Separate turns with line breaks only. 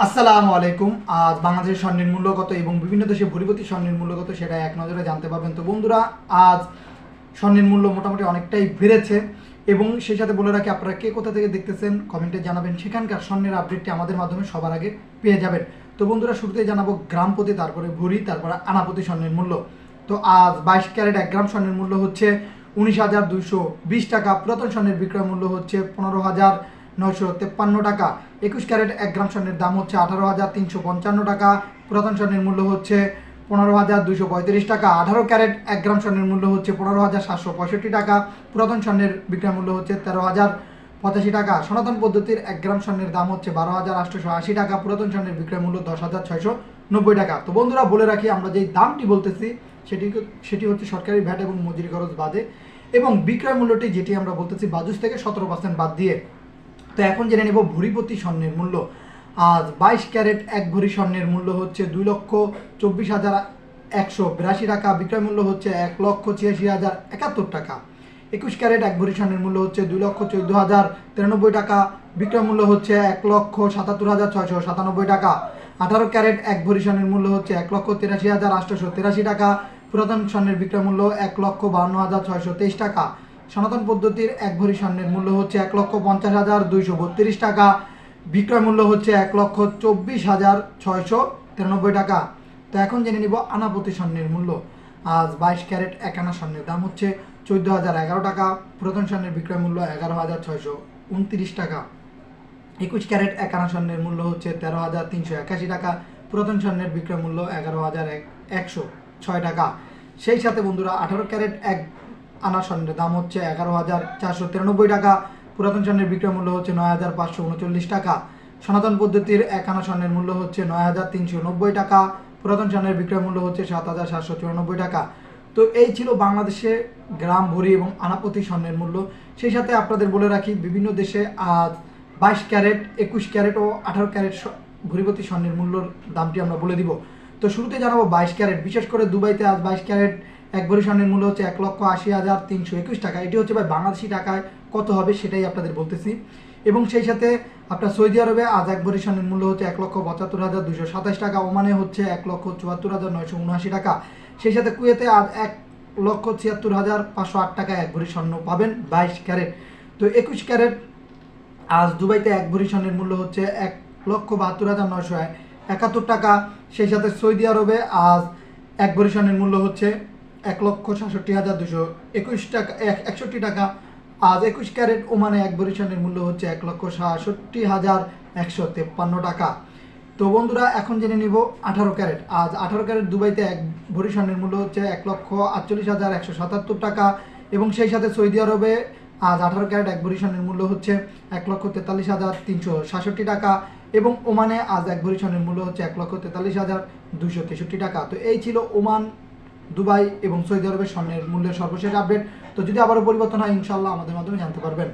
আসসালামু আলাইকুম। আজ বাংলাদেশের স্বর্ণের মূল্য কত এবং বিভিন্ন দেশে ভরিপতি স্বর্ণের মূল্য কত সেটা এক নজরে জানতে পারবেন। তো বন্ধুরা, আজ স্বর্ণের মূল্য মোটামুটি অনেকটাই বেড়েছে এবং সেই সাথে বলে রাখি, আপনারা কে কোথা থেকে দেখতেছেন কমেন্টে জানাবেন, সেখানকার স্বর্ণের আপডেটটি আমাদের মাধ্যমে সবার আগে পেয়ে যাবেন। তো বন্ধুরা, শুরুতেই জানাবো গ্রাম প্রতি, তারপরে ভরি, তারপরে আনাপতি স্বর্ণের মূল্য। তো আজ 22 ক্যারেট 1 গ্রাম স্বর্ণের মূল্য হচ্ছে 19,220 টাকা। পুরাতন স্বর্ণের বিক্রয় মূল্য হচ্ছে 15,953 টাকা। 21 ক্যারেট 1 গ্রাম স্বর্ণের দাম হচ্ছে 18,355 টাকা। পুরাতন স্বর্ণের মূল্য হচ্ছে 15,235 টাকা। 18 ক্যারেট 1 গ্রাম স্বর্ণের মূল্য হচ্ছে 15,765 টাকা। পুরাতন স্বর্ণের বিক্রয় মূল্য হচ্ছে 13,085 টাকা। সনাতন পদ্ধতির 1 গ্রাম স্বর্ণের দাম হচ্ছে 12,880 টাকা। পুরাতন স্বর্ণের বিক্রয় মূল্য 10,690 টাকা। তো বন্ধুরা, বলে রাখি, আমরা যেই দামটি বলতেছি সেটি হচ্ছে সরকারি ভ্যাট এবং মজুরি খরচ বাদে, এবং বিক্রয় মূল্যটি যেটি আমরা বলতেছি বাজুস থেকে 17% বাদ দিয়ে। তো এখন জেনে নেব ভরিপতি স্বর্ণের মূল্য। আজ 22 ক্যারেট 1 ভরি স্বর্ণের মূল্য হচ্ছে 2,24,182 টাকা। বিক্রয় মূল্য হচ্ছে 1,86,071 টাকা। 21 ক্যারেট 1 ভরি স্বর্ণের মূল্য হচ্ছে 2,14,093 টাকা। বিক্রয় মূল্য হচ্ছে 1,77,697 টাকা। 18 ক্যারেট 1 ভরি স্বর্ণের মূল্য হচ্ছে 1,83,883 টাকা। পুরাতন স্বর্ণের বিক্রয় মূল্য 1,52,623 টাকা। সনাতন পদ্ধতির 1 ভরি স্বর্ণের মূল্য হচ্ছে 1,50,232 টাকা। বিক্রয় মূল্য হচ্ছে 1,24,693 টাকা। তো এখন জেনে নিব আনাপতি স্বর্ণের মূল্য। আজ 22 ক্যারেট 1 আনা স্বর্ণের দাম হচ্ছে 14,011 টাকা। পুরাতন স্বর্ণের বিক্রয় মূল্য 11,629 টাকা। 21 ক্যারেট 1 আনা স্বর্ণের মূল্য হচ্ছে 13,381 টাকা। পুরাতন স্বর্ণের বিক্রয় মূল্য 11,106 টাকা। সেই সাথে বন্ধুরা, 18 ক্যারেট 1 আনা স্বর্ণের দাম হচ্ছে 11,493 টাকা। পুরাতন স্বর্ণের বিক্রয় মূল্য হচ্ছে 9,539 টাকা। সনাতন পদ্ধতির 1 আনা স্বর্ণের মূল্য হচ্ছে 9,390 টাকা। পুরাতন স্বর্ণের বিক্রয় মূল্য হচ্ছে 7,794 টাকা। তো এই ছিল বাংলাদেশে গ্রাম, ভরি এবং আনাপতি স্বর্ণের মূল্য। সেই সাথে আপনাদের বলে রাখি, বিভিন্ন দেশে আজ 22 ক্যারেট, 21 ক্যারেট ও 18 ক্যারেট ভরিপতি স্বর্ণের মূল্যর দামটি আমরা বলে দিব। তো শুরুতে জানাবো 22 ক্যারেট। বিশেষ করে দুবাইতে আজ 22 ক্যারেট 1 ভরি স্বর্ণের মূল্য হচ্ছে 1,80,321 টাকা। এটি হচ্ছে ভাই বাংলাদেশি টাকায় কত হবে সেটাই আপনাদের বলতেছি। এবং সেই সাথে আপনার সৌদি আরবে আজ 1 ভরি স্বর্ণের মূল্য হচ্ছে 1,75,227 টাকা। ওমানে হচ্ছে 1,74,979 টাকা। সেই সাথে কুয়েতে আজ 1,76,508 টাকা 1 ভরি স্বর্ণ পাবেন 22 ক্যারেট। তো 21 ক্যারেট আজ দুবাইতে 1 ভরি স্বর্ণের মূল্য হচ্ছে 1,72,971 টাকা। সেই সাথে সৌদি আরবে আজ 1 ভরি স্বর্ণের মূল্য হচ্ছে 1,66,221 টাকা 61 টাকা। আজ 21 ক্যারেট ওমানে 1 ভরি স্বর্ণের মূল্য হচ্ছে 1,66,153 টাকা। তো বন্ধুরা, এখন জেনে নিব 18 ক্যারেট। আজ 18 ক্যারেট দুবাইতে 1 ভরি স্বর্ণের মূল্য হচ্ছে 1,48,177 টাকা। এবং সেই সাথে সৌদি আরবে আজ 18 ক্যারেট 1 ভরি স্বর্ণের মূল্য হচ্ছে 1,43,366 টাকা। এবং ওমানে আজ 1 ভরি স্বর্ণের মূল্য হচ্ছে 1,43,263 টাকা। তো এই ছিল ওমান, দুবাই এবং সৌদি আরবের স্বর্ণের মূল্যের সর্বশেষ আপডেট। তো যদি আবারও পরিবর্তন হয়, ইনশাল্লাহ আমাদের মাধ্যমে জানতে পারবেন।